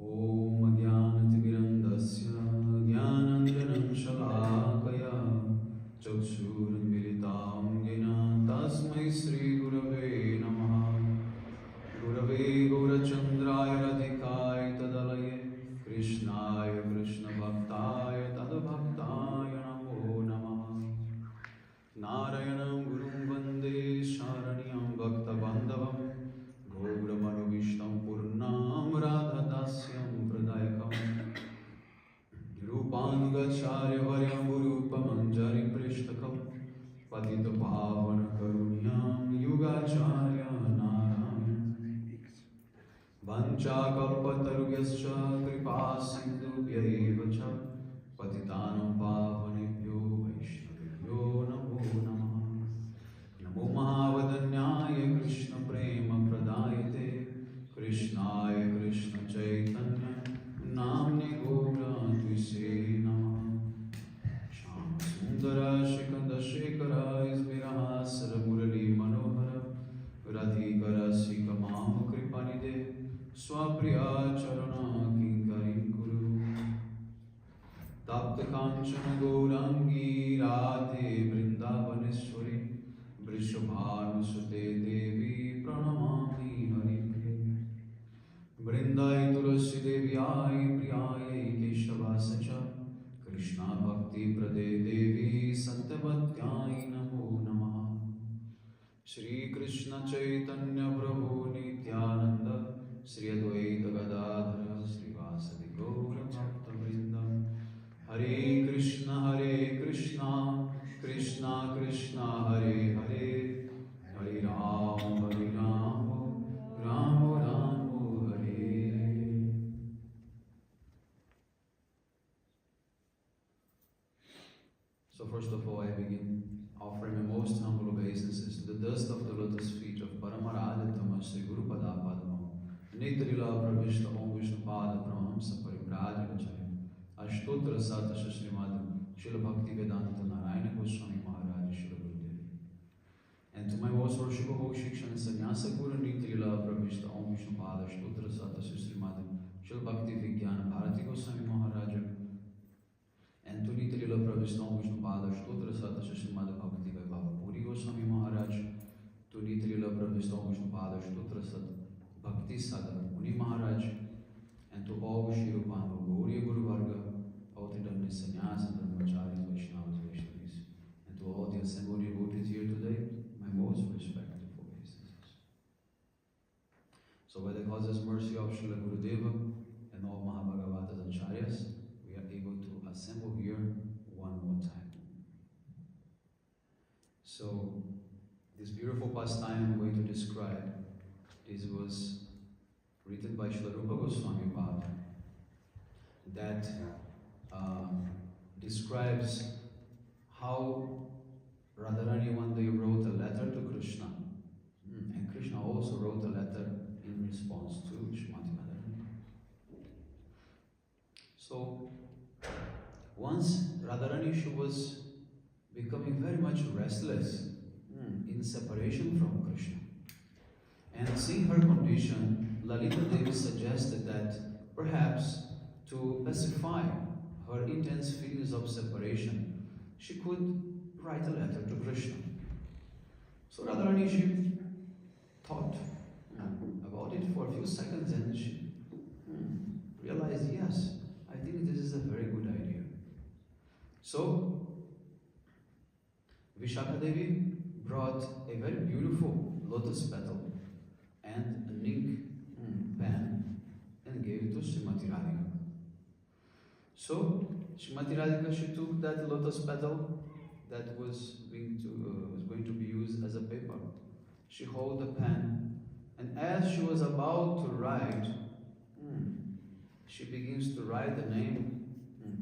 Om Jnanatimirandasya Jnananjanam Shalakaya Chakshurmilitam Jena Tasmai Sri Gurave Namaha Gurave Gaurachandraya Radhikaya Tadalaye Krishnaya Krishna Bhaktaya Tadabhaktaya Namo Namaha Narayanam Gurum Vande Sharanyam Bhakta Bandhavam Gauramanovishtam Purnam Radhadasyam Pradayakam Rupanugacharya Varyam Gurupamanjari Prishtakam Patita Pavana Karunyam Yugacharya Narayana Vancha Kalpatarubhyascha Kripa Sindhubhyaiva cha Patitanam Pavanebhyo Vaishnavibhyo Namo Namaha Namo Mahavadanyaya Krishna Prema Pradayate Krishnaya Krishna Chaitanya Namne Gaura Tvise Namaha Shama Sundara Shikanda Shekara Isviraha Saramurali Manohara Radhikara Sikamam Kripanide Swapriya Charana Kinkarim Kuru Tapta Kanchana Gaurangi Radhe Vrindavaneshwari Vrishabhanusute Devi Pranamami Haribhe Vrindai Tulasi Devyai Priyai Keshavascha Krishna Bhakti Prade Devi Satyavatyai Namo Namaha Shri Krishna Chaitanya Prabhu Nityananda Shri Advaita Gadadhara Shri Vasadi Gaura Bhakta Vrinda Hare Krishna Krishna Krishna Hare Hare Hare Ram Ram Hare. So first of all, I begin offering my most humble obeisances to the dust of the lotus feet of Paramaraditama Sri Guru Pada Padma Nitrila Pravishta Om Vishnu Pada Pramamsa Parivrajya Vachaya Ashtotra Sata Srimad Srila Bhaktivedanta Narayana Goswami Maharaj Srila Gurudev. And to my most worshipable Shikshan Sannyasa Guru Nitrila Pravishta Om Vishnu Pada Ashtotra Sata Srimad Srila Bhaktivedanta Bharati Goswami Maharaj. And to Nitrila Pravishta Om Vishnu Pada Ashtotra Sata Srimad Bhakti Vaibhava Puri Goswami Maharaj. To Nitrila Pravishta Om Vishnu Pada Ashtotra Sata Bhakti Sadhana Muni Maharaj. And to all Shri Rupanva Gauriya Guru Varga, all the Dhamma Sannyas and Brahmacharis, Vaishnavas, Vaishnavis, and to all the assembled devotees here today, my most respectful obeisances. So by the causeless mercy of Srila Gurudeva and all Mahabhagavatas and Acharyas, we are able to assemble here one more time. So this beautiful pastime I'm going to describe, this was written by Srila Rupa Goswami Pada, that describes how Radharani one day wrote a letter to Krishna, and Krishna also wrote a letter in response to Srimati Radharani. So once Radharani, she was becoming very much restless in separation from Krishna, and seeing her condition, Lalita Devi suggested that perhaps to pacify her intense feelings of separation, she could write a letter to Krishna. So Radharani, she thought about it for a few seconds, and she realized, yes, I think this is a very good idea. So Vishakha Devi brought a very beautiful lotus petal and an ink pen and gave it to Srimati Radhika. So Srimati Radhika, she took that lotus petal that was going to be used as a paper. She held the pen, and as she was about to write, she begins to write the name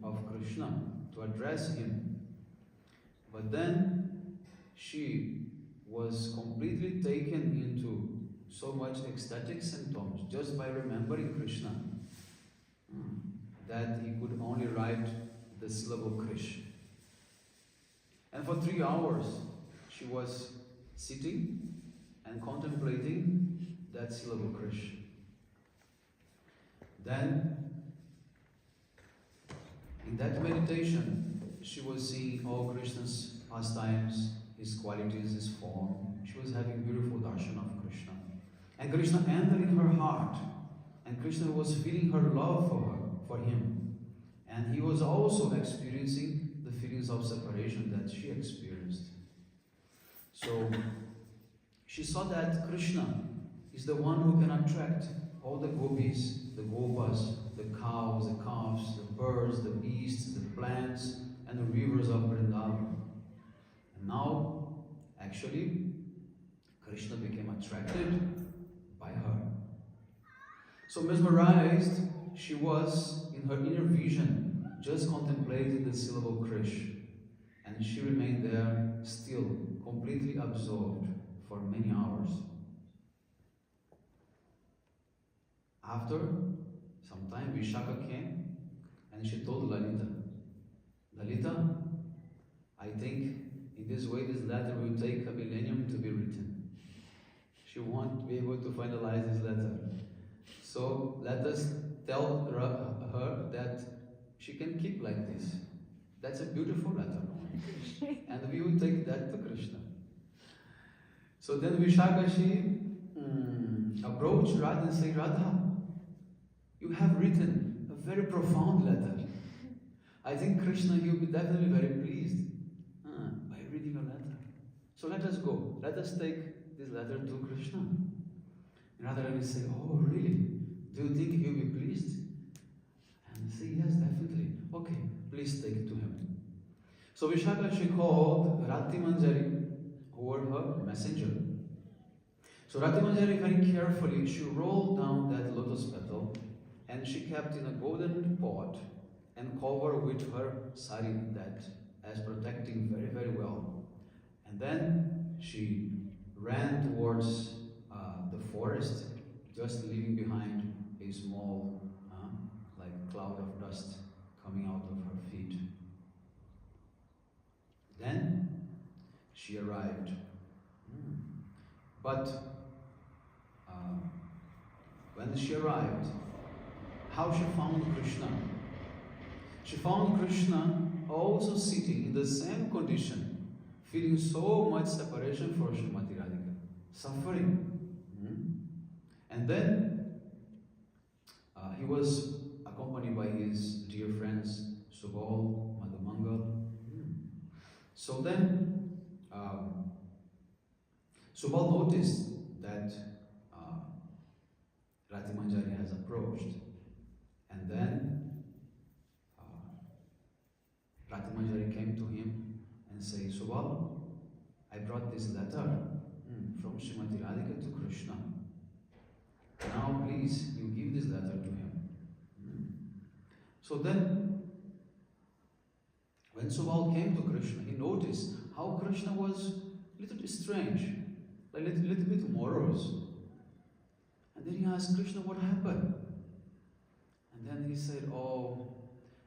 of Krishna, to address him. But then she was completely taken into so much ecstatic symptoms just by remembering Krishna, that he could only write the syllable Krish. And for 3 hours she was sitting and contemplating that syllable Krish. Then, in that meditation, she was seeing all Krishna's pastimes, his qualities, his form. She was having beautiful darshan of Krishna. And Krishna entered in her heart. And Krishna was feeling her love for him. And he was also experiencing the feelings of separation that she experienced. So, she saw that Krishna is the one who can attract all the gopis, the gopas, the cows, the calves, the birds, the beasts, the plants, and the rivers of Vrindavan. And now, actually, Krishna became attracted by her. So mesmerized, she was in her inner vision, just contemplating the syllable Krish. And she remained there, still, completely absorbed for many hours. After some time, Vishaka came and she told Lalita, Lalita, I think in this way this letter will take a millennium to be written. She won't be able to finalize this letter. So let us tell her that she can keep like this. That's a beautiful letter. And we will take that to Krishna. So then Vishaka, she approached Radha and said, Radha, you have written a very profound letter. I think Krishna, he'll be definitely very pleased by reading your letter. So let us go. Let us take this letter to Krishna. And Radharani said, oh, really? Do you think he'll be pleased? And say, yes, definitely. Okay, please take it to him. So Vishaka, she called Rati Manjari, who were her messenger. So Rati Manjari, very carefully, she rolled down that lotus petal and she kept in a golden pot and covered with her sari, that as protecting very, very well. And then she ran towards the forest, just leaving behind a small like cloud of dust coming out of her feet. Then she arrived. But when she arrived, how she found Krishna? She found Krishna also sitting in the same condition, feeling so much separation for Srimati Radhika, suffering. And then he was accompanied by his dear friends Subal, Madhumangal. So then Subal noticed that Rati Manjari has approached, and then Rati Manjari came to him and said, Subal, I brought this letter from Srimati Radhika to Krishna. Now please, you give this letter to him. So then, when Subal came to Krishna, he noticed how Krishna was a little bit strange, like a little bit morose. And then he asked Krishna, what happened? And then he said, oh,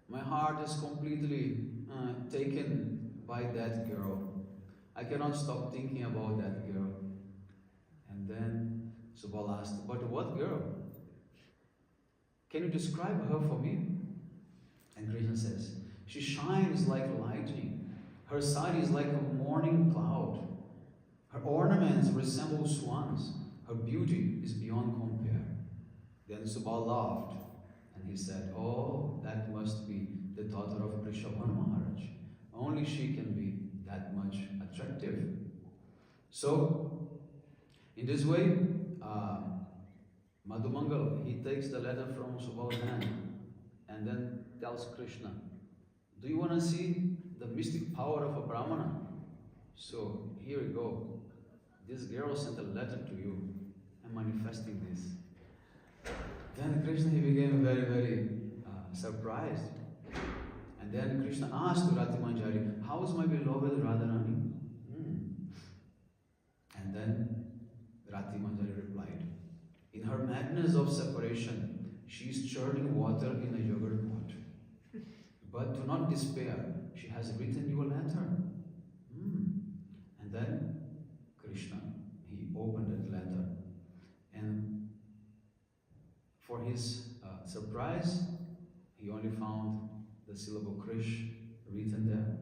my heart is completely taken by that girl. I cannot stop thinking about that girl. And then Subal asked, but what girl? Can you describe her for me? And Krishna says, she shines like lightning. Her sari is like a morning cloud. Her ornaments resemble swans. Her beauty is beyond compare. Then Subal laughed and he said, oh, that must be the daughter of Krishabhan Maharaj. Only she can be that much attractive. So, in this way, Madhumangal, he takes the letter from Subal's hand and then tells Krishna, do you want to see the mystic power of a Brahmana? So, here we go. This girl sent a letter to you. I'm manifesting this. Then Krishna, he became very, very surprised. And then Krishna asked to Rati Manjari, how is my beloved Radharani? And then Rati Manjari replied, in her madness of separation, she is churning water in a yogurt pot. But do not despair, she has written you a letter. And then Krishna, opened that letter, and for his surprise, eyes, he only found the syllable Krish written there.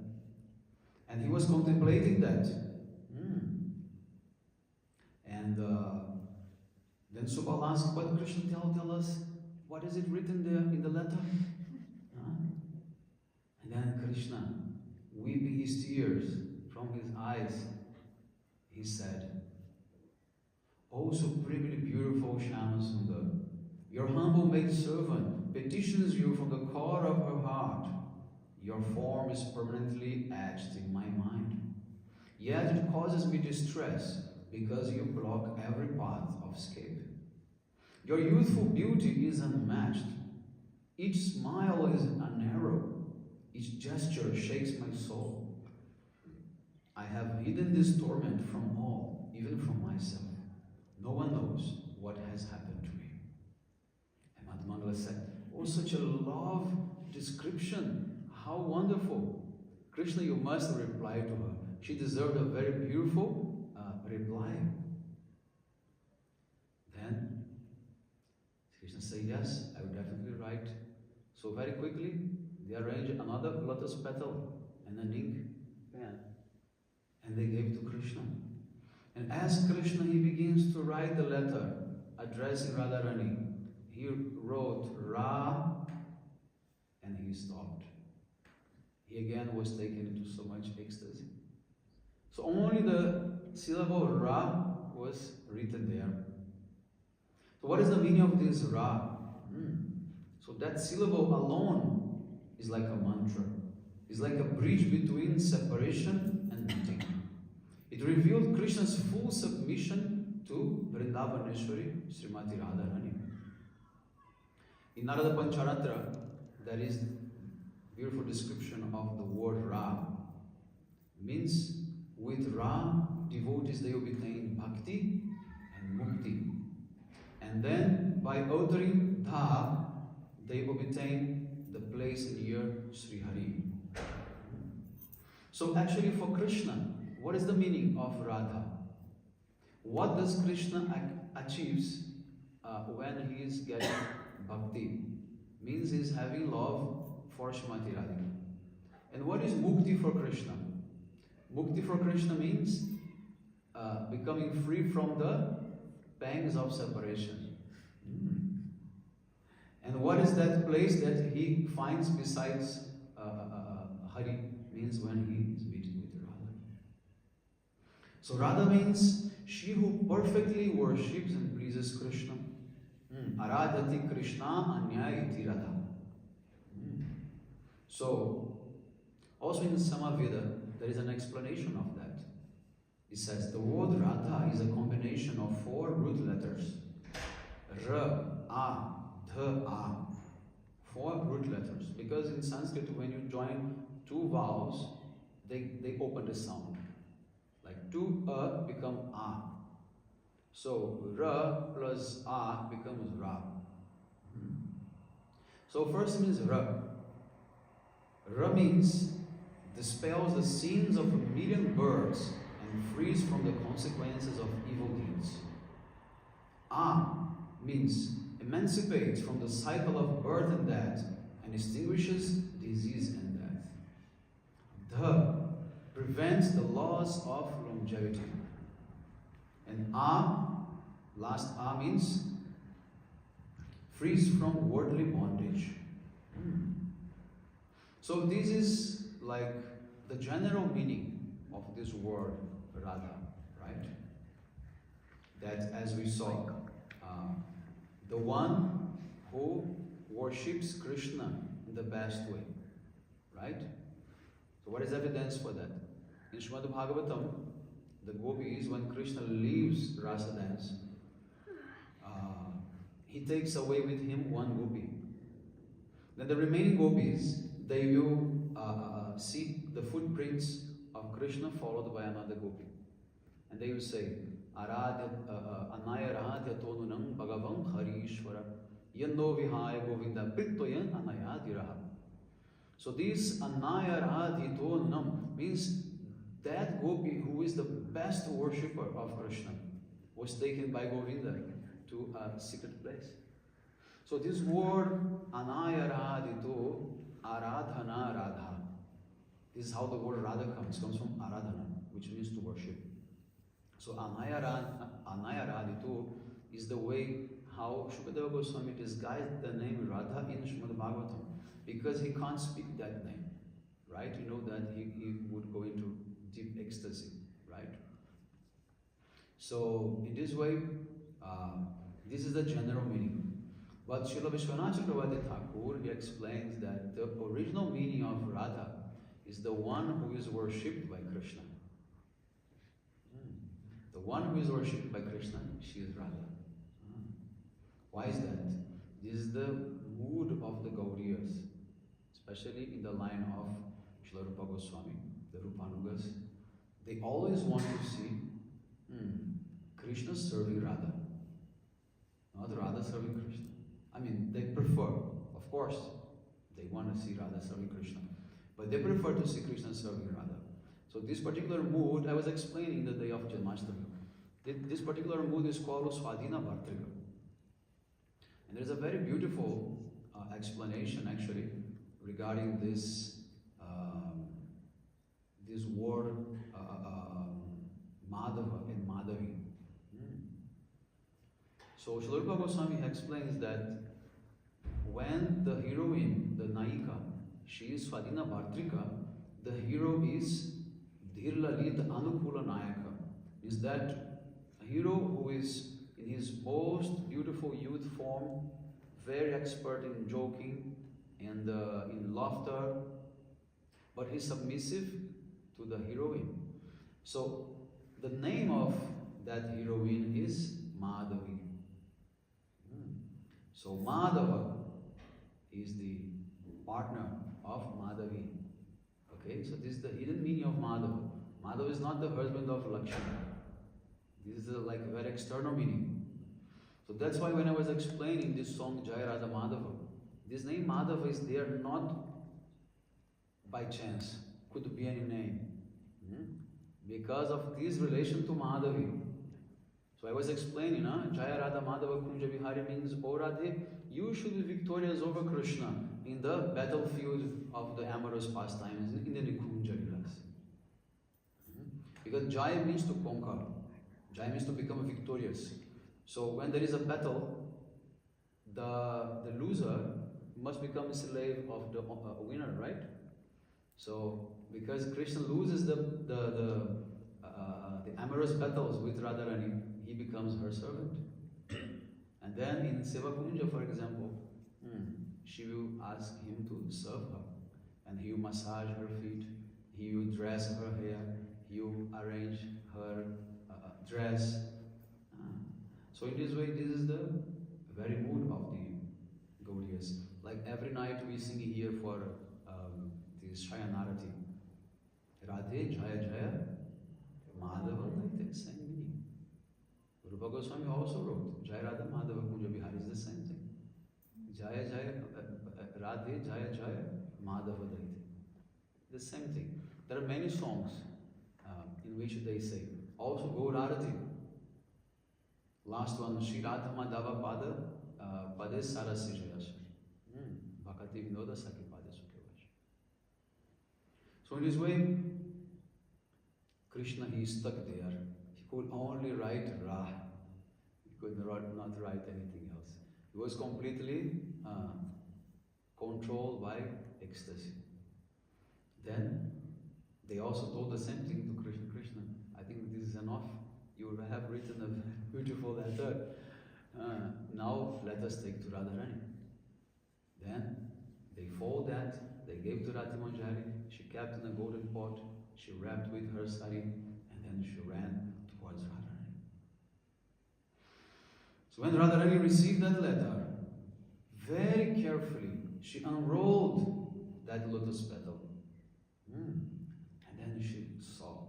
And he was contemplating that. And then Subal asked, but Krishna, tell us, what is it written there in the letter? And then Krishna, weeping his tears from his eyes, he said, O supremely beautiful Shyamasundar, your humble maidservant petitions you from the core of her heart. Your form is permanently etched in my mind. Yet it causes me distress because you block every path of escape. Your youthful beauty is unmatched. Each smile is an arrow. Each gesture shakes my soul. I have hidden this torment from all, even from myself. No one knows what has happened to me. And Madhumangala said, oh, such a love description. How wonderful. Krishna, you must reply to her. She deserved a very beautiful reply. Then Krishna said, yes, I will definitely write. So very quickly, they arranged another lotus petal and an ink pen. And they gave it to Krishna. And as Krishna, he begins to write the letter addressing Radharani. He wrote Ra and he stopped. He again was taken into so much ecstasy. So only the syllable Ra was written there. So what is the meaning of this Ra? So that syllable alone is like a mantra. It's like a bridge between separation and nothing. It revealed Krishna's full submission to Vrindavaneshwari, Srimati Radharani. In Narada Pancharatra, there is beautiful description of the word Ra. Means with Ra, devotees, they obtain bhakti and mukti. And then by uttering Dha, they obtain the place near Sri Hari. So actually for Krishna, what is the meaning of Radha? What does Krishna achieves when he is getting bhakti? Means he is having love for Srimati Radhika. And what is mukti for Krishna? Mukti for Krishna means becoming free from the pangs of separation. And what is that place that he finds besides Hari? Means when he is meeting with Radha. So Radha means she who perfectly worships and pleases Krishna. Aradhati Krishna Anyaya iti Radha. So, also in Samaveda, there is an explanation of that. It says the word Radha is a combination of 4 root letters. R, A, Dh, A. 4 root letters. Because in Sanskrit, when you join 2 vowels, they open the sound. Like 2 become A. So R plus A becomes Ra. So first means Ra. Ra means dispels the sins of 1,000,000 births and frees from the consequences of evil deeds. A means emancipates from the cycle of birth and death and extinguishes disease and death. Dha prevents the loss of longevity. And A, last A means frees from worldly bondage. So this is like the general meaning of this word Radha, right? That as we saw, the one who worships Krishna in the best way, right? So what is evidence for that? In Srimad Bhagavatam, the gopis, when Krishna leaves Rasa dance, he takes away with him 1 gopi. Then the remaining gopis, they will see the footprints of Krishna followed by another gopi. And they will say, Anaya Radha Tonunam Bhagavan Harishwara Yando Vihaya Govinda Prittoyan Anaya Diraha. So this Anaya Radha Tonunam means that gopi who is the best worshipper of Krishna was taken by Govinda to a secret place. So this word Anayaradito Aradhana Radha. This is how the word Radha comes from Aradhana, which means to worship. So Anayaraditu is the way how Shukadeva Goswami disguised the name Radha in Srimad Bhagavatam, because he can't speak that name, right? You know that he would go into deep ecstasy, right? So in this way, this is the general meaning. But Srila Vishwanath Chakravarti Thakur, he explains that the original meaning of Radha is the one who is worshipped by Krishna. The one who is worshipped by Krishna, she is Radha. Why is that? This is the mood of the Gauriyas, especially in the line of Srila Rupa Goswami, the Rupanugas. They always want to see Krishna serving Radha, not Radha serving Krishna. I mean, they prefer, of course, they want to see Radha serving Krishna, but they prefer to see Krishna serving Radha. So this particular mood, I was explaining the day of Janmashtami. This particular mood is called Swadhina Bhartrika. And there's a very beautiful explanation actually regarding this this word Madhava and Madhavi. So Srila Rupa Goswami explains that when the heroine, the Naika, she is Swadhina Bhartrika, the hero is Dhirlalit Anukula Nayaka. Is that a hero who is in his most beautiful youth form, very expert in joking and in laughter, but he's submissive to the heroine. So the name of that heroine is Madhavi. So Madhava is the partner of Madhavi. Okay, so this is the hidden meaning of Madhava. Madhava is not the husband of Lakshmi. This is like a very external meaning. So that's why when I was explaining this song Jaya Radha Madhava, this name Madhava is there not by chance. Could be any name. Because of this relation to Madhavi. So I was explaining, Jaya Radha Madhava Kunja Vihari means, O Radhe, you should be victorious over Krishna in the battlefield of the amorous pastimes, in the Nikunja Vilas. Because Jaya means to conquer. Jaya means to become victorious. So when there is a battle, the loser must become a slave of the winner, right? So because Krishna loses the amorous battles with Radharani, he becomes her servant. And then in Seva Kunja, for example, she will ask him to serve her. And he will massage her feet, he will dress her hair, he will arrange her dress. So in this way, this is the very mood of the Gaudiyas. Like every night we sing here for this Shayanarati. Radhe Jaya Jaya Madhava, like the same meaning. Rupa Goswami also wrote Jaya Radha Madhava Kunja Vihari is the same thing. Jaya Jaya Radhe Jaya Jaya Madhava Daite. The same thing. There are many songs in which they say. Also Gaur Arati. Last one, Shri Radha Madhava Pada Pade Sarasi Jayasha. Bhakati Vinoda Saki Pada Sukevasha. So in this way, Krishna, he is stuck there. He could only write Ra. He could not write anything else. He was completely controlled by ecstasy. Then they also told the same thing to Krishna. Krishna, I think this is enough. You have written a beautiful letter. Now let us take to Radharani. Then they fold that, they gave to Rati Manjari, she kept in a golden pot, she wrapped with her sari, and then she ran towards Radharani. So when Radharani received that letter, very carefully, she unrolled that lotus petal. And then she saw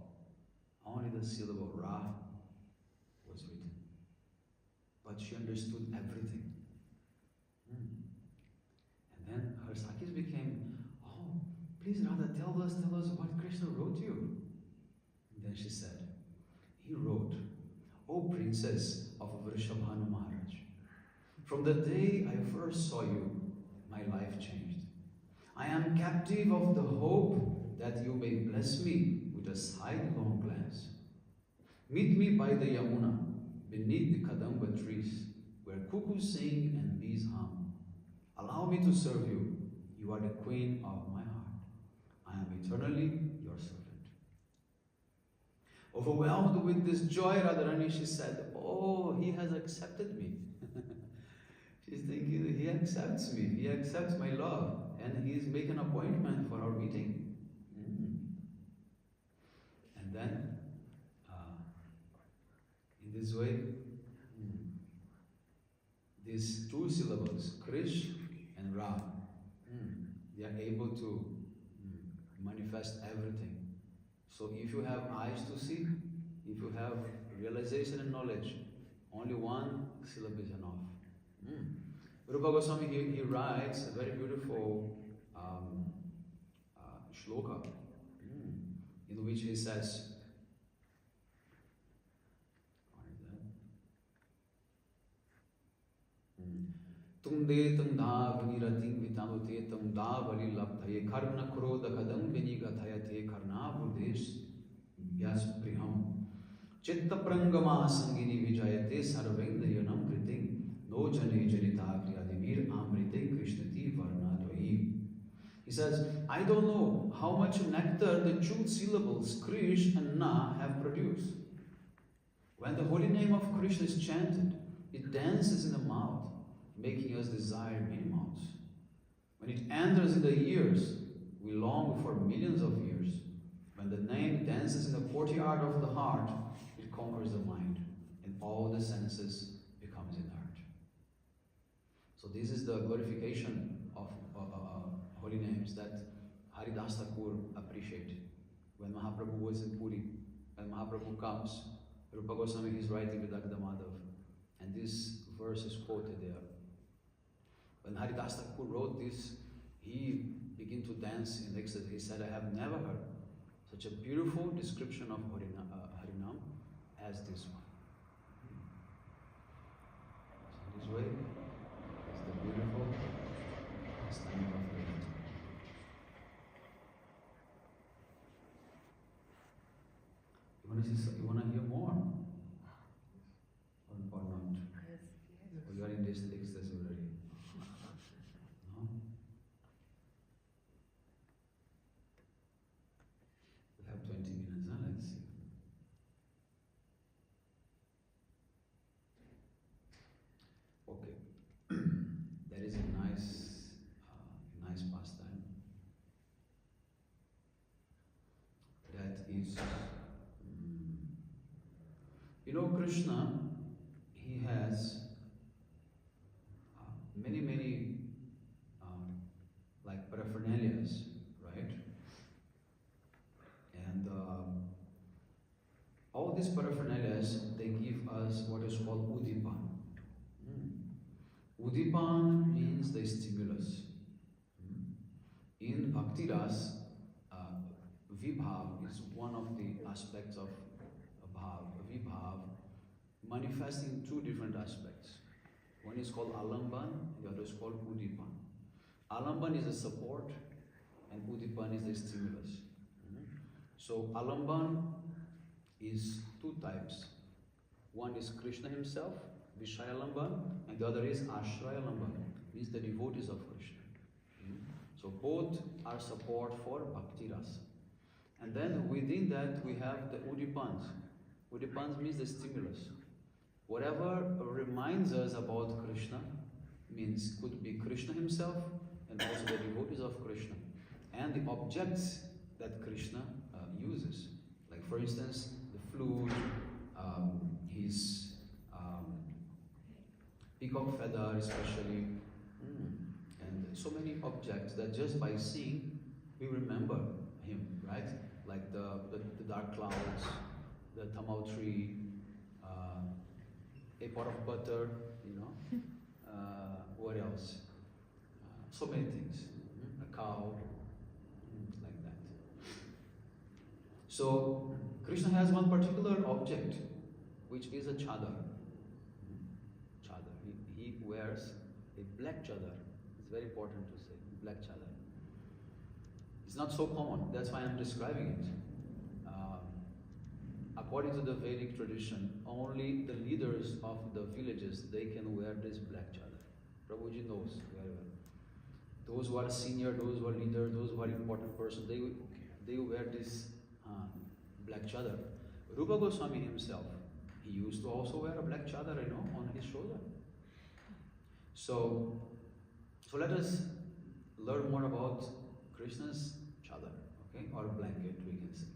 only the syllable Ra was written. But she understood everything. And then her Sakis became, oh, please Radha, tell us what Krishna wrote you. And then she said, he wrote, O princess of Vrishabhanu Maharaj, From the day I first saw you, my life changed. I am captive of the hope that you may bless me with a sidelong glance. Meet me by the Yamuna, beneath the Kadamba trees, where cuckoos sing and bees hum. Allow me to serve you. You are the queen of my heart. I am eternally your servant. Overwhelmed with this joy, Radharani, she said, oh, he has accepted me. She's thinking, he accepts me, he accepts my love, and he is making an appointment for our meeting. And then, in this way, these two syllables, Krish and Ra, they are able to manifest everything. So if you have eyes to see, if you have realization and knowledge, only one syllable is enough. Rupa Goswami, he writes a very beautiful shloka, in which he says, Tumde tumda vinirating vitamute tumda vali labdhaye karna krodha kadam vinigathayate karna buddhesh vyas priham chitta prangama sangini vijayate sarvendayanam kriting no jane janita kriyadivir amrite krishnati varnadvayi. He says, I don't know how much nectar the two syllables Krish and Na have produced. When the holy name of Krishna is chanted, it dances in the mouth, making us desire many mouths. When it enters in the ears, we long for millions of years. When the name dances in the courtyard of the heart, it conquers the mind, and all the senses becomes inert. So this is the glorification of holy names that Haridas Thakur appreciated. When Mahaprabhu was in Puri, when Mahaprabhu comes, Rupa Goswami is writing with Agda Madhav, and this verse is quoted there. When Haridas Thakur wrote this, he began to dance in ecstasy. He said, I have never heard such a beautiful description of Harinam as this one. So this way is the beautiful pastime of Harinam. You want to hear more? Or not? Or you are in this ecstasy already? No? We have 20 minutes, huh? Let's see. Okay. That is a nice pastime. That is, you know, Krishna, he has many like paraphernalias, right? And all these paraphernalias, they give us what is called udipan. Udipan means the stimulus. In Bhakti Ras, Vibhav is one of the aspects of Bhav. Vibhav manifesting two different aspects. One is called Alamban, the other is called Udipan. Alamban is the support, and Udipan is the stimulus. So Alamban is two types. One is Krishna himself, Vishaya Lamban, and the other is Ashraya Lamban, means the devotees of Krishna. So both are support for Bhakti Rasa. And then within that we have the Udipans. Udipans means the stimulus. Whatever reminds us about Krishna means could be Krishna himself and also the devotees of Krishna and the objects that Krishna uses. Like for instance, the flute, his peacock feather especially, and so many objects that just by seeing we remember him, right? Like the dark clouds, the tamal tree, a pot of butter, you know. What else? So many things. A cow, like that. So Krishna has one particular object, which is a chadar. Chadar. wears a black chadar. It's very important to say, black chadar. It's not so common, that's why I'm describing it. According to the Vedic tradition, only the leaders of the villages, they can wear this black chadar. Prabhuji knows very well. Those who are senior, those who are leaders, those who are important persons, they wear this black chadar. Rupa Goswami himself, he used to also wear a black chadar, on his shoulder. So let us learn more about Krishna's chadar, okay, or blanket, we can say.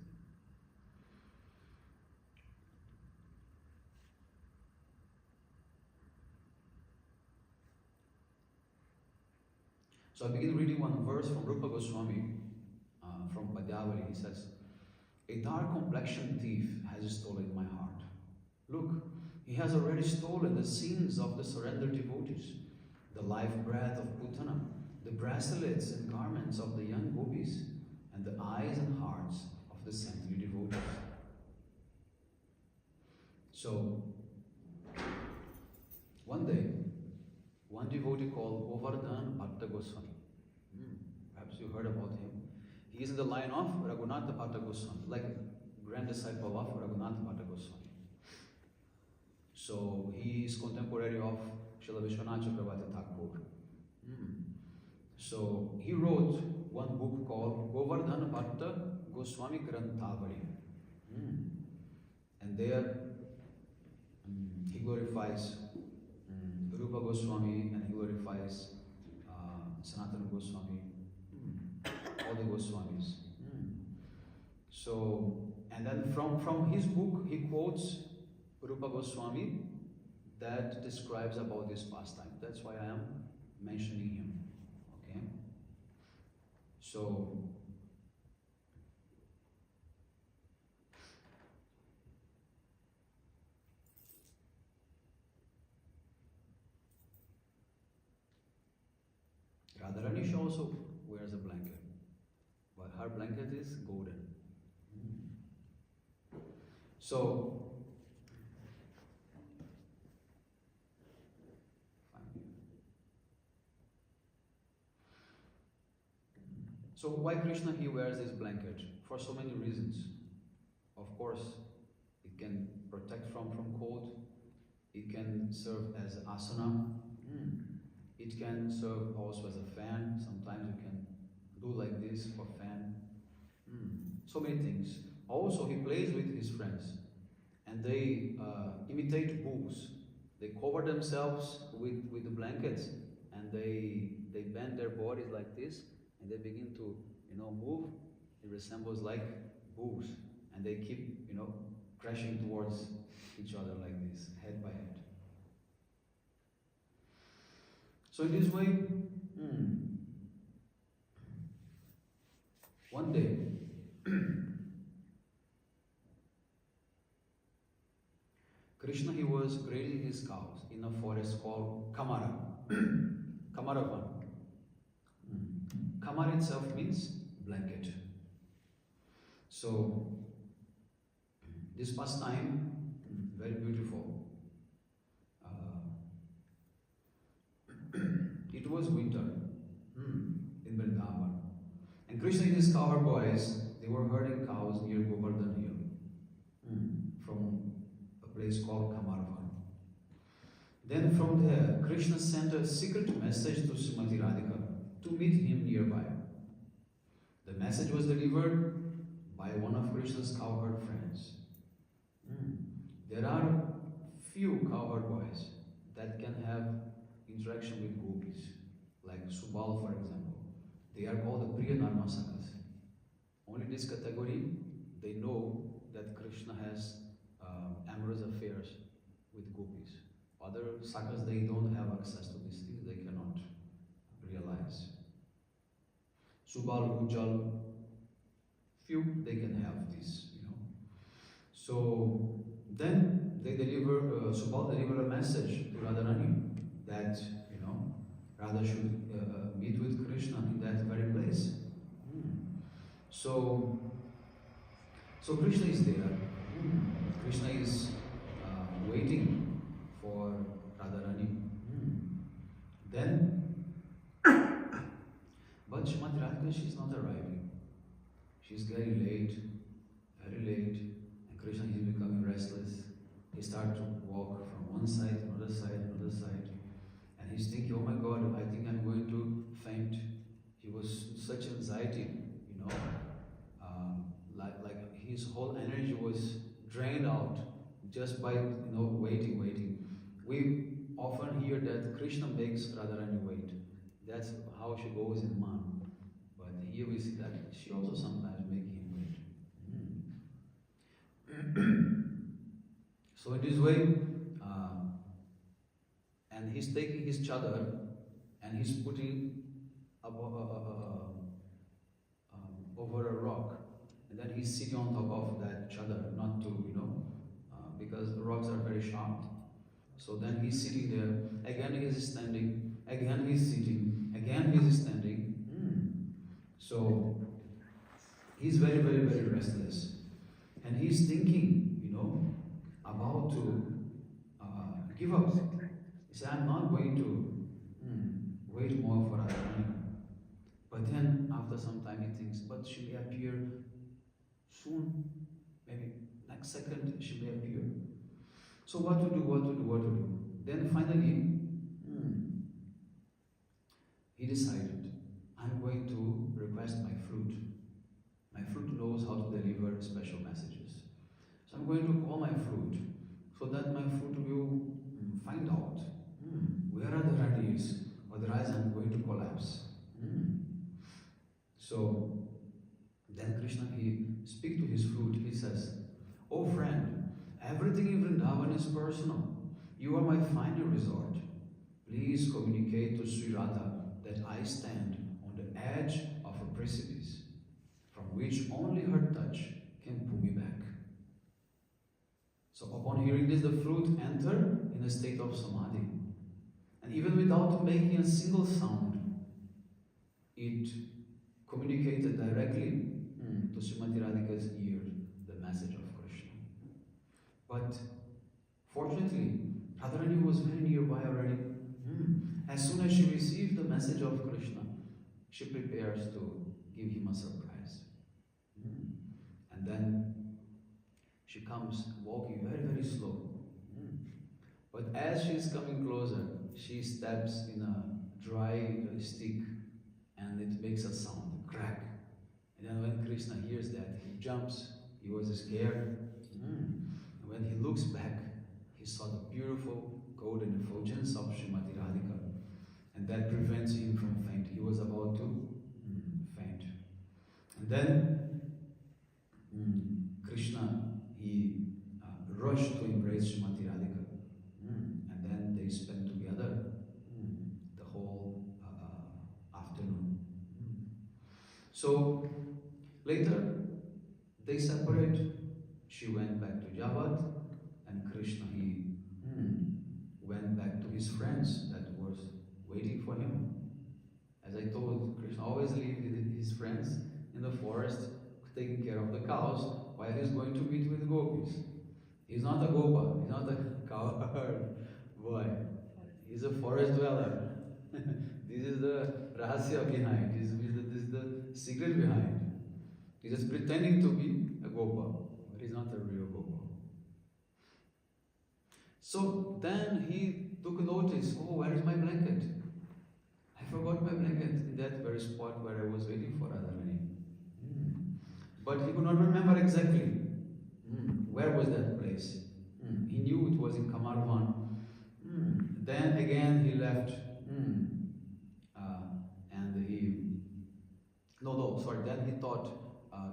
So I begin reading one verse from Rupa Goswami, from Padyavali. He says, "A dark complexioned thief has stolen my heart. Look, he has already stolen the sins of the surrendered devotees, the life breath of Putana, the bracelets and garments of the young gopis, and the eyes and hearts of the saintly devotees." So, one day, one devotee called Govardhan Bhatta Goswami. Perhaps you heard about him. He is in the line of Raghunatha Bhatta Goswami, like a grand disciple of Raghunatha Bhatta Goswami. So he is contemporary of Srila Vishwanath Chakravarti Thakur. So he wrote one book called Govardhan Bhatta Goswami Granthavali. And there he glorifies Rupa Goswami and he glorifies Sanatana Goswami, all the Goswamis. So, and then from his book he quotes Rupa Goswami that describes about this pastime. That's why I am mentioning him. Okay? So, Radharani also wears a blanket, but her blanket is golden. So, why Krishna he wears this blanket? For so many reasons. Of course, it can protect from cold. It can serve as asana. It can serve also as a fan. Sometimes you can do like this for fan. So many things. Also, he plays with his friends, and they imitate bulls. They cover themselves with the blankets, and they bend their bodies like this, and they begin to move. It resembles like bulls, and they keep crashing towards each other like this, head by head. So in this way, one day, Krishna he was grazing his cows in a forest called Kamara, Kamaravan. Kamara itself means blanket. So this pastime, very beautiful. It was winter in Vrindavan, and Krishna and his cowherd boys, they were herding cows near Govardhan Hill, from a place called Kamarvan. Then from there, Krishna sent a secret message to Srimati Radhika to meet him nearby. The message was delivered by one of Krishna's cowherd friends. There are few cowherd boys that can have interaction with gopis, like Subal, for example. They are called the Priya Narmasakas. Only this category, they know that Krishna has amorous affairs with gopis. Other sakas, they don't have access to these things, they cannot realize. Subal, Ujjal, few, they can have this, So then they Subal delivered a message to Radharani that, Radha should meet with Krishna in that very place. So Krishna is there. Krishna is waiting for Radharani. but Srimati Radhika, she's not arriving. She's getting late, very late, and Krishna is becoming restless. He starts to walk from one side to another side, and he's thinking, oh my God, I think I'm going to faint. He was in such anxiety, like his whole energy was drained out just by waiting. We often hear that Krishna makes Radharani wait. That's how she goes in man. But here we see that she also sometimes makes him wait. So in this way, and he's taking his chadar and he's putting over a rock, and then he's sitting on top of that chadar, not to, because the rocks are very sharp. So then he's sitting there, again he's standing, again he's sitting, again he's standing. So he's very, very, very restless. And he's thinking, about to give up. He said, I'm not going to wait more for Radharani. But then after some time he thinks, but she may appear soon, maybe next second she may appear. So what to do? Then finally, he decided, I'm going to request my flute. My flute knows how to deliver special messages. So I'm going to call my flute, so that my flute will find out where are the radis, otherwise I'm going to collapse. So then Krishna, he speaks to his flute, he says, oh friend, everything in Vrindavan is personal. You are my final resort. Please communicate to Sri Radha that I stand on the edge of a precipice, from which only her touch can pull me back. So upon hearing this, the flute entered in a state of samadhi. And even without making a single sound, it communicated directly to Srimati Radhika's ear the message of Krishna. But fortunately, Radharani was very nearby already. As soon as she received the message of Krishna, she prepares to give him a surprise. And then she comes walking very, very slow. But as she is coming closer, she steps in a dry stick and it makes a sound, a crack. And then when Krishna hears that, he jumps. He was scared. And when he looks back, he saw the beautiful golden effulgence of Srimati Radhika. And that prevents him from faint. He was about to faint. And then Krishna, he rushed to embrace Srimati Radhika. And then they spent together the whole afternoon. So later they separate. She went back to Javad, and Krishna, he went back to his friends that was waiting for him. As I told, Krishna always leaves his friends in the forest taking care of the cows while he's going to meet with gopis. He's not a gopa, he's not a cowherd boy. He's a forest dweller. This is the rahasya behind, this is the secret behind. He's just pretending to be a gopa, but he's not a real gopa. So then he took notice, oh, where is my blanket? I forgot my blanket in that very spot where I was waiting for Radharani. But he could not remember exactly where was that place. He knew it was in Kamarvan. Then again he left, and he, then he thought,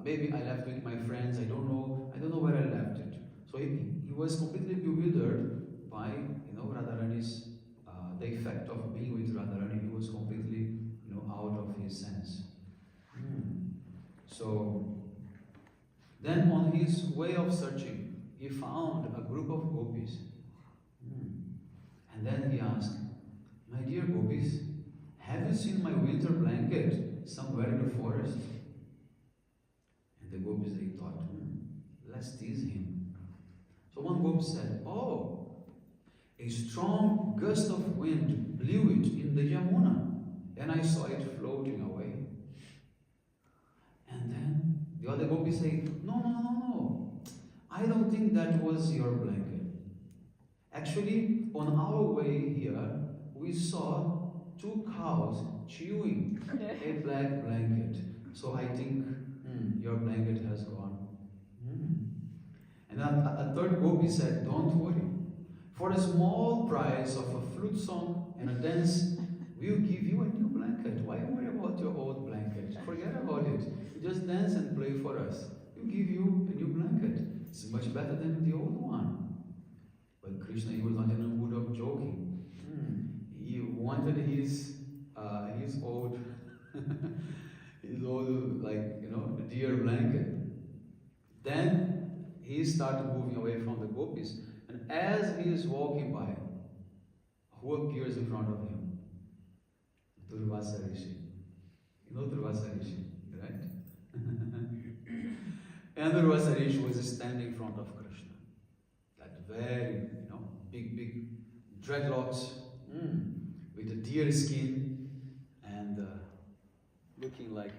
maybe I left with my friends, I don't know where I left it. So he was completely bewildered by, Radharani's, the effect of being with Radharani. He was completely, out of his sense. So then on his way of searching, he found a group of gopis. And then he asked, my dear gopis, have you seen my winter blanket somewhere in the forest? And the gopis, they thought, let's tease him. So one gopi said, oh, a strong gust of wind blew it in the Yamuna, and I saw it floating away. gopi say, no, no, no, no. I don't think that was your blanket. Actually, on our way here, we saw 2 cows chewing a black blanket. So I think your blanket has gone. And a third gopi said, don't worry. For a small price of a flute song and a dance, we'll give you a new blanket. Why worry about your old blanket? Forget about it. You just dance and play for us. We'll give you a new blanket. It's much better than the old one. But Krishna, he was not in a mood of joking. He wanted his old, his old, deer blanket. Then he started moving away from the gopis. And as he is walking by, who appears in front of him? Durvasa Rishi. You know Durvasa Rishi, right? And Durvasa Rishi was standing in front of Krishna. That very, big dreadlocks, with a deer skin, and looking like,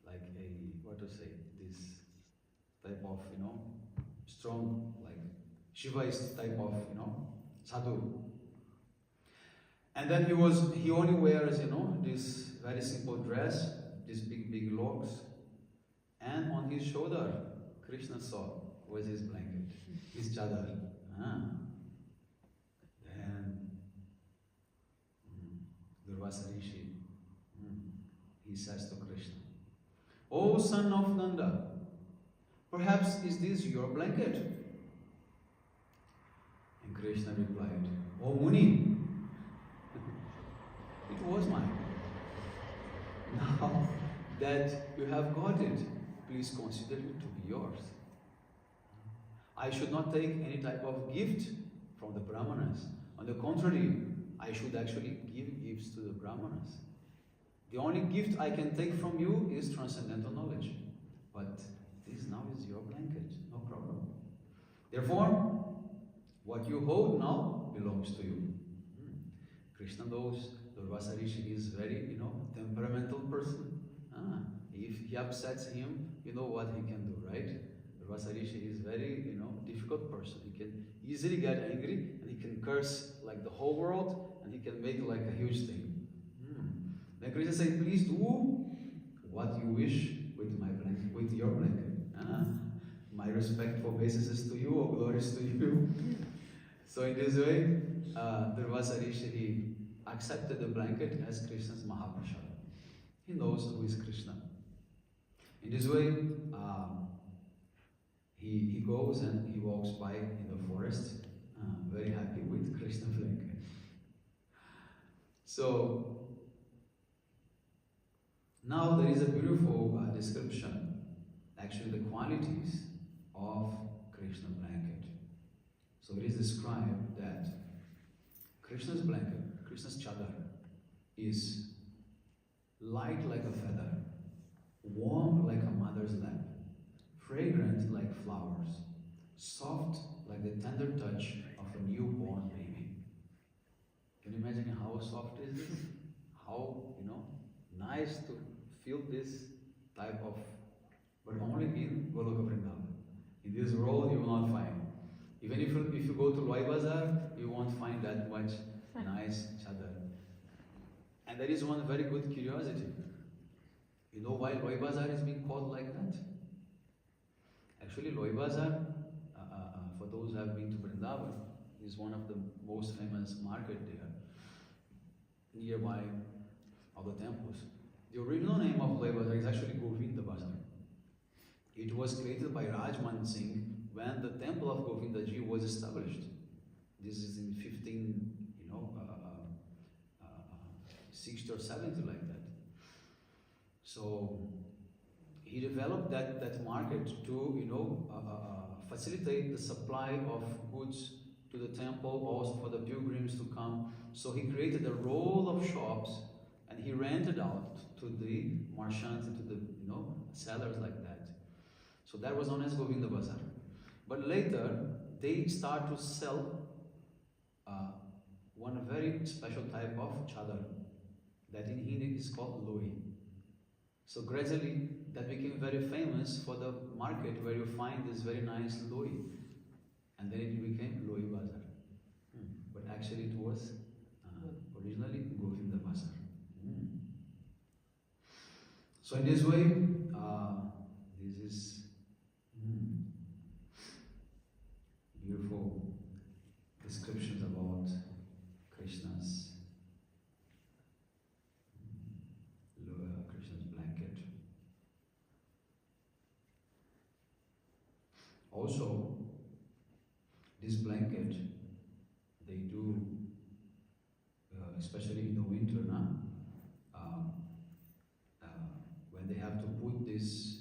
like this type of, strong, like Shivaist type of, sadhu. And then he only wears, this very simple dress, these big locks, and on his shoulder, Krishna saw was his blanket, his chadar. Then Durvasa Rishi, he says to Krishna, "O son of Nanda, perhaps is this your blanket?" And Krishna replied, "O Muni, it was mine. Now that you have got it, please consider it to be yours. I should not take any type of gift from the Brahmanas. On the contrary, I should actually give gifts to the Brahmanas. The only gift I can take from you is transcendental knowledge. But this now is your blanket, no problem. Therefore, what you hold now belongs to you." Krishna knows Durvasa Rishi is very, temperamental person. If he upsets him, you know what he can do, right? Durvasa Rishi is very, difficult person. He can easily get angry and he can curse like the whole world and he can make like a huge thing. Then Krishna said, "Please do what you wish with my blanket, with your blanket. My respectful obeisances to you, or glories to you." So in this way, Durvasa Rishi, he accepted the blanket as Krishna's Mahaprasad. He knows who is Krishna. In this way, he goes and he walks by in the forest, very happy with Krishna blanket. So now there is a beautiful description, actually the qualities of Krishna blanket. So it is described that Krishna's blanket, Krishna's chadar, is light like a feather, warm like a mother's lap, fragrant like flowers, soft like the tender touch of a newborn baby. Can you imagine how soft is this? How, nice to feel this type of, but only in Goloka Vrindavan. In this world you will not find. Even if you go to Loi Bazaar, you won't find that much nice chadar. And there is one very good curiosity. You know why Loi Bazaar is being called like that? Actually, Loi Bazaar, for those who have been to Vrindavan, is one of the most famous market there, nearby all the temples. The original name of Loi Bazaar is actually Govinda Bazaar. It was created by Rajman Singh when the temple of Govinda Ji was established. This is in 60 or 70, like that. So he developed that market to facilitate the supply of goods to the temple, also for the pilgrims to come. So he created a row of shops and he rented out to the marchands and to the sellers like that. So that was known as Govinda Bazaar. But later they start to sell one very special type of chadar that in Hindi is called loi. So gradually that became very famous for the market where you find this very nice loi. And then it became Loi Bazar. But actually it was originally Govinda Bazar. So in this way, this is beautiful descriptions about Krishna's blanket. Also, this blanket, they do, especially in the winter, when they have to put this,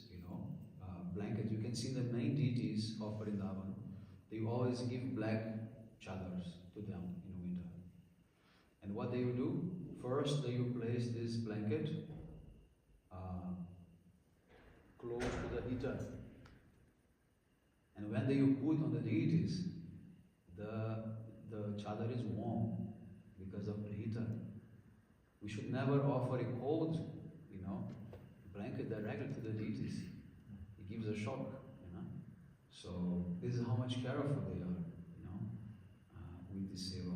blanket, you can see the main deities of Vrindavan. They always give black chadars to them in the winter. And what they will do, first they will place this blanket close to the heater. And when they will put on the deities, the chadar is warm because of the heater. We should never offer a cold, blanket directly to the deities. It gives a shock, So this is how much careful they are, with this seva.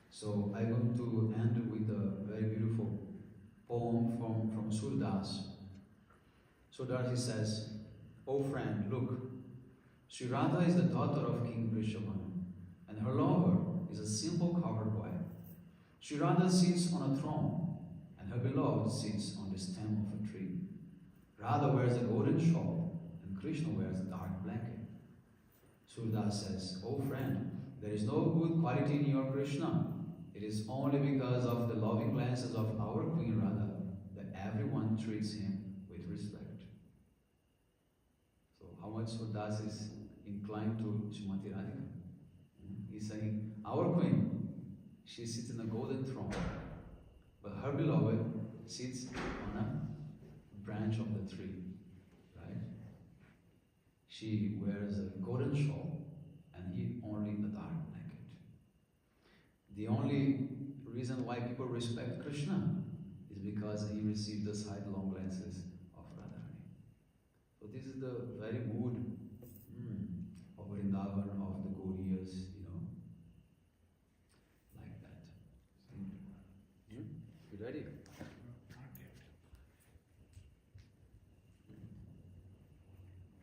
So I'm going to end with a very beautiful poem from Surdas. Surdas, he says, "O friend, look, Sri Radha is the daughter of King Vrishabhanu, and her lover is a simple covered boy. Sri Radha sits on a throne, and her beloved sits on the stem of a tree. Radha wears a golden shawl, and Krishna wears a dark blanket." Surdas says, "O friend, there is no good quality in your Krishna. It is only because of the loving glances of our Queen Radha that everyone treats him with respect." So how much Surdas is inclined to Srimati Radhika? He's saying, our Queen, she sits in a golden throne, but her beloved sits on a branch of the tree, right? She wears a golden shawl, and he only a dark blanket. The only reason why people respect Krishna is because he received the sidelong glances of Radharani. So this is the very mood of Vrindavan, of the Gauriyas, like that. You ready? Not yet.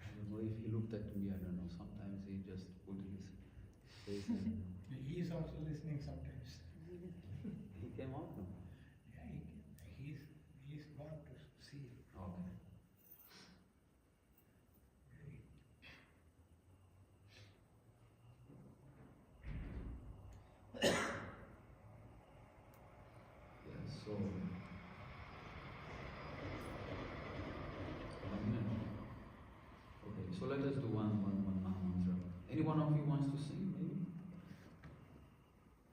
I don't know if he looked at me, I don't know. Sometimes he just put his face in. He is also listening sometimes. He came out now. Yeah, he's gone to see. Okay. Yes, so 1 minute. Okay, so let us do one Mahamantra. Any one of you wants to sing, maybe?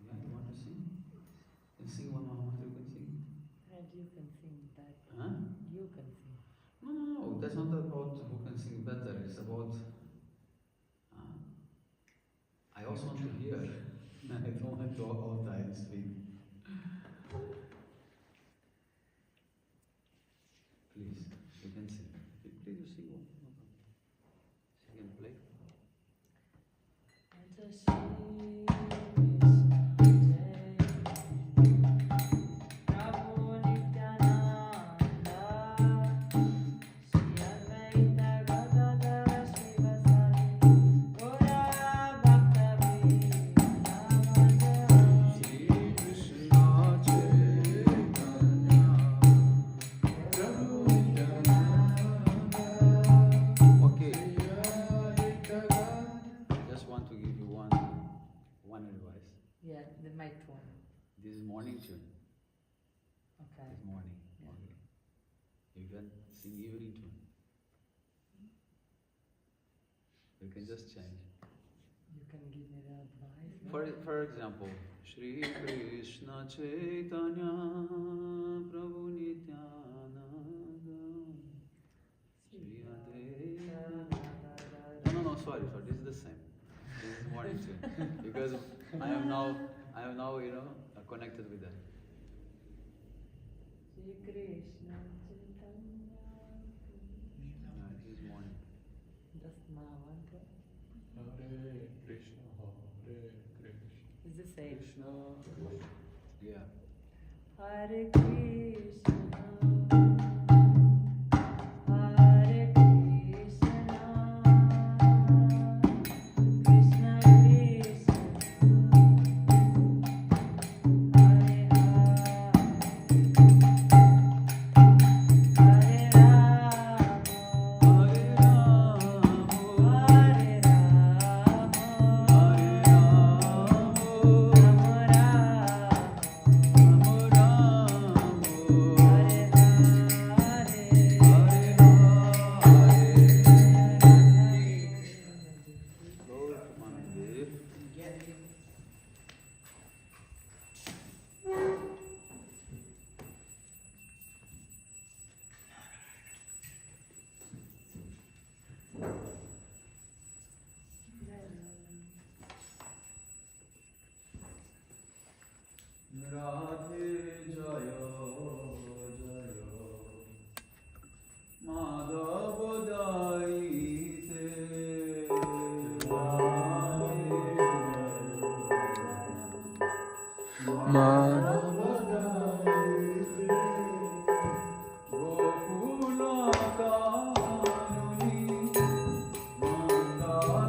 Yeah, you want to sing? Can sing one Mahamantra, you can sing? And you can sing that. Huh? You can sing. No, that's not about who can sing better, it's about I also want to hear. I don't want to all time speak. Please, you can sing. Please, you sing one. No problem. Sing and play. This is morning tune. Okay. This morning. Yeah. Okay. You can sing evening tune. You can just change. You can give me the advice. For example, Shri Krishna Chaitanya Prabhu Nityananda Shri Advaita. No, sorry. This is the same. This is morning tune. Because I am now, are connected with that. Shri Krishna Chaitanya. He's morning. Just Mahavir. Hare Krishna, Hare Krishna. Is the same? Krishna, Yeah. Hare Krishna. Hare Krishna. Krishna Krishna. Hare Radhe Jaya Jaya Madhava Daite Madhava Daite Gokula Kanuni Mandala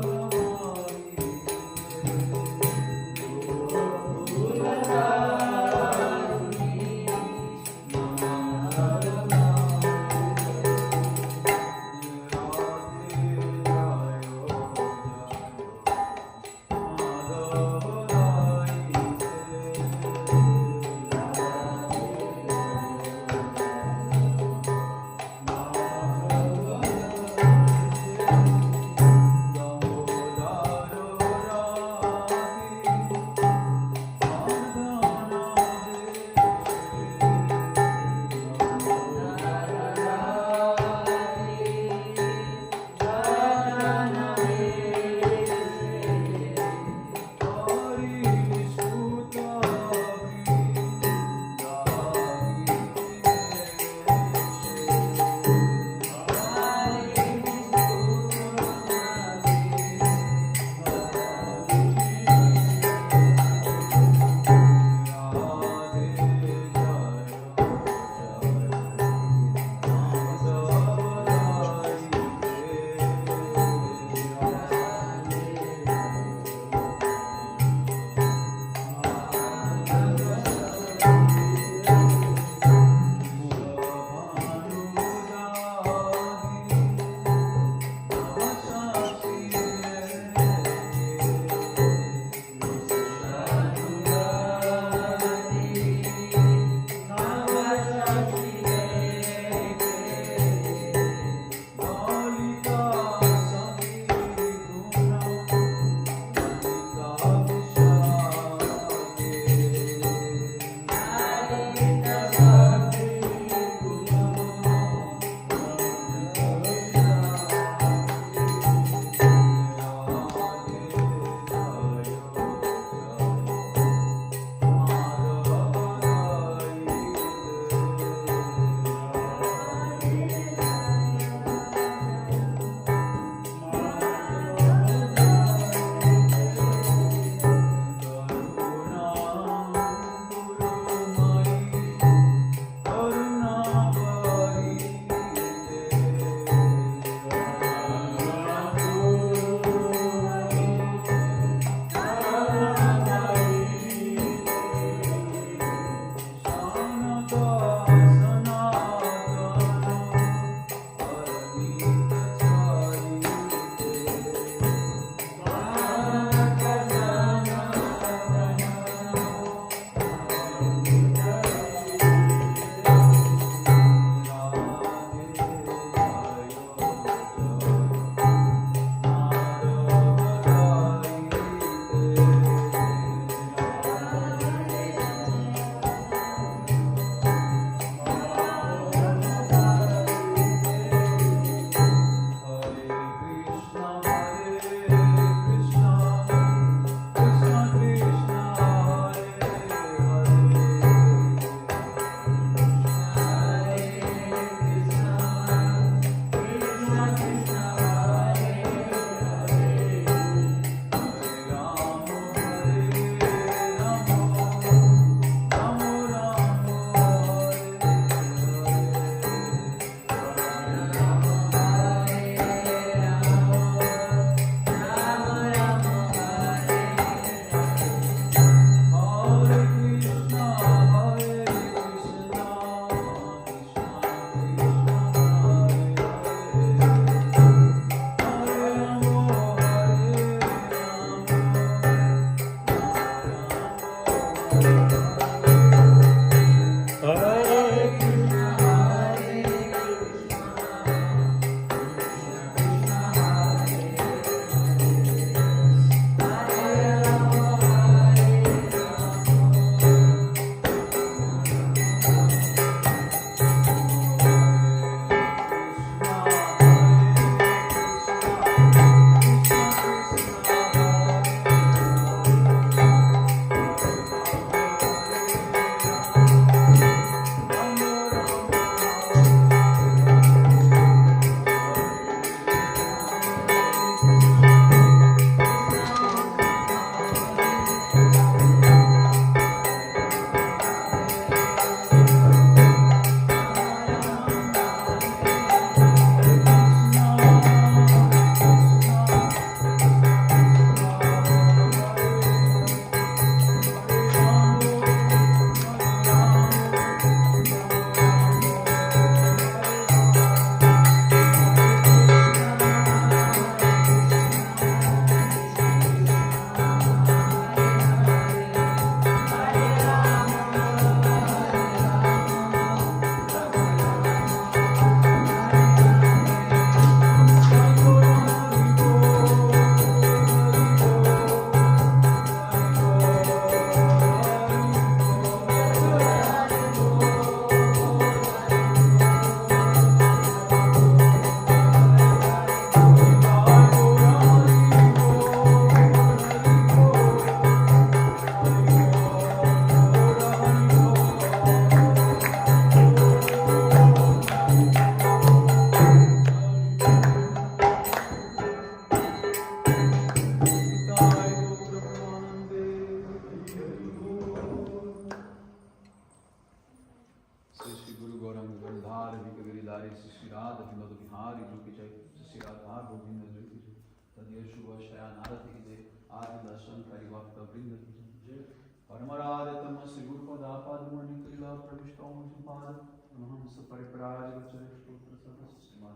Paramaradhatam Sri Guru Padapadma Nikrila Pravishtam Sripad Mahamsa Paripraj Vachare Shtotra Sarvasya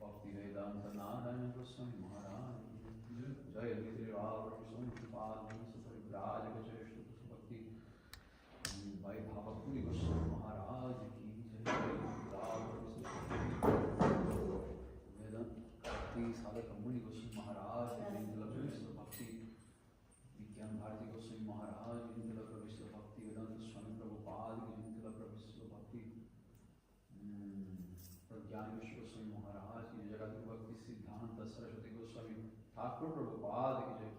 Bhaktivedanta Narayana Goswami Maharaj Jaya Nitri Rava Krishna Sripad Mahamsa Paripraj Vachare Shtotra Bhakti Vai Bhava Puri Goswami Maharaj Ki Jaya Rava Krishna Vedanta Bhakti Sadhaka Muni Goswami Maharaj Jindala Krishna Bhakti Vigyan Bharati Goswami Maharaj Jindala Krishna Bhaktivedanta Swami Prabhupada Jindala Krishna Bhakti Pragyan Goswami Maharaj Ki Jagat Bhakti Siddhanta Saraswati Goswami Thakur Prabhupada Ki Jai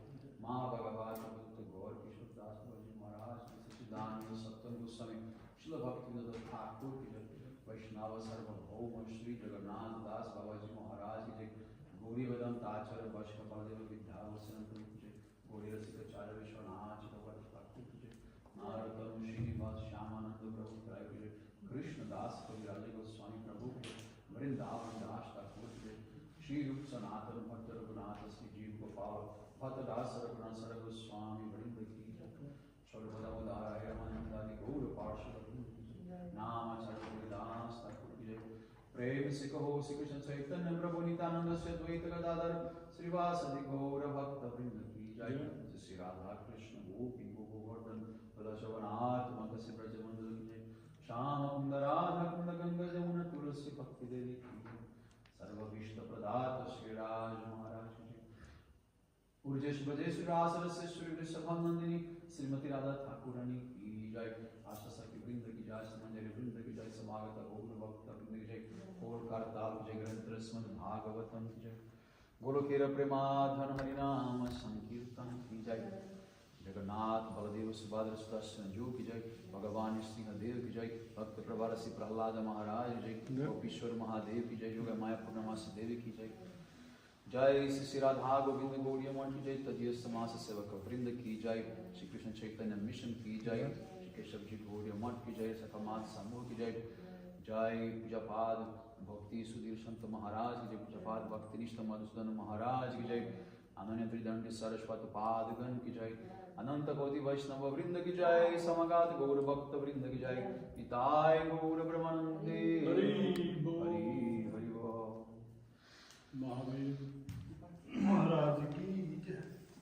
Mahabhagavata Bhakta Gaur Kishore Das Babaji Maharaj Ki Sachidananda Sattam Goswami Srila Bhaktivedanta Thakur Ki Jai Vaishnava Sarvabhauma Shri Jagannath Das Babaji Maharaj Ki Jai Gauri Vedanta Acharya Vaishka Baladeva Vidyavasana Prabhu Ki Jai Gauri Rasika Acharya Vishwanath Bhagavad Thakur Ki Jai Narottam Srinivas Shyamananda Prabhu Ki Jai Krishna Das Kaviraj Goswami Prabhu Ki Jai Vrindavan Das Thakur Ki Jai Shri Rup Sanatana Bhatta Raghunatha Sri Jeev Gopal Bhatta Das Raghunatha Goswami Vrinda Ki Jai Sarvada Udaraya Manandadi Gaura Parshada Ki Jai Nama Charya Das Thakur Ki Jai Prem Sikho Sikrishan Chaitanya Prabhu Nityananda Sri Advaita Gadadhar Srivasadi Gaura Bhakta Vrinda Ki Jai Sri Radha Krishna Gopi Govardhan Pada Shavanath Makasi Brajamandala Ki Jai Shama Kunda Radha Kunda Ganga Jamuna Tulasi Bhakti Devi Ki Jai Sarva Vishta Pradata Sri Raj Maharaj Ki Jai Urjesh Brajesh Rasa Rasa Sri Vrishabham Nandini Srimati Radha Thakurani Ki Jai Asha Sakhi Vrinda Ki Jai Samanjari Vrinda Ki Jai Samagata Gaura Bhakta Vrinda Ki Jai Gaur Kartal Jai Granthra Srimad Bhagavatam Ki Jai Golokera Premadhan Harinama Sankirtan Ki Jai Jagannath Baladeva Subhadra Sudasya Sanju Ki Jai Bhagavan Srihadev Ki Jai Bhakta Pravarasi Prahlada Maharaj Ki Jai Gopishwar Mahadev Ki Jai Yoga Maya Purnamasi Devi Ki Jai Jai Sri Radha Govinda Gauriya Math Ki Jai Tadiya Samasa Sevaka Vrinda Ki Jai Shri Krishna Chaitanya Mission Ki Jai Shri Keshav Ji Gauriya Math Ki Jai Sakamat Samuh Ki Jai Jai Pujapad Bhakti Sudhir Shanta Maharaj Ki Jai Pujapad Bhakti Nishta Madhusudana Maharaj Ki Jai Ananya Tridandi Saraswata Padagan Ki Jai Ananta Koti Vaishnava Vrinda Ki Jai Samagat Gaur Bhakta Vrinda Ki Jai Nitai Gaur Brahmanande Hari Hari Hari Mahavir Maharaj Ki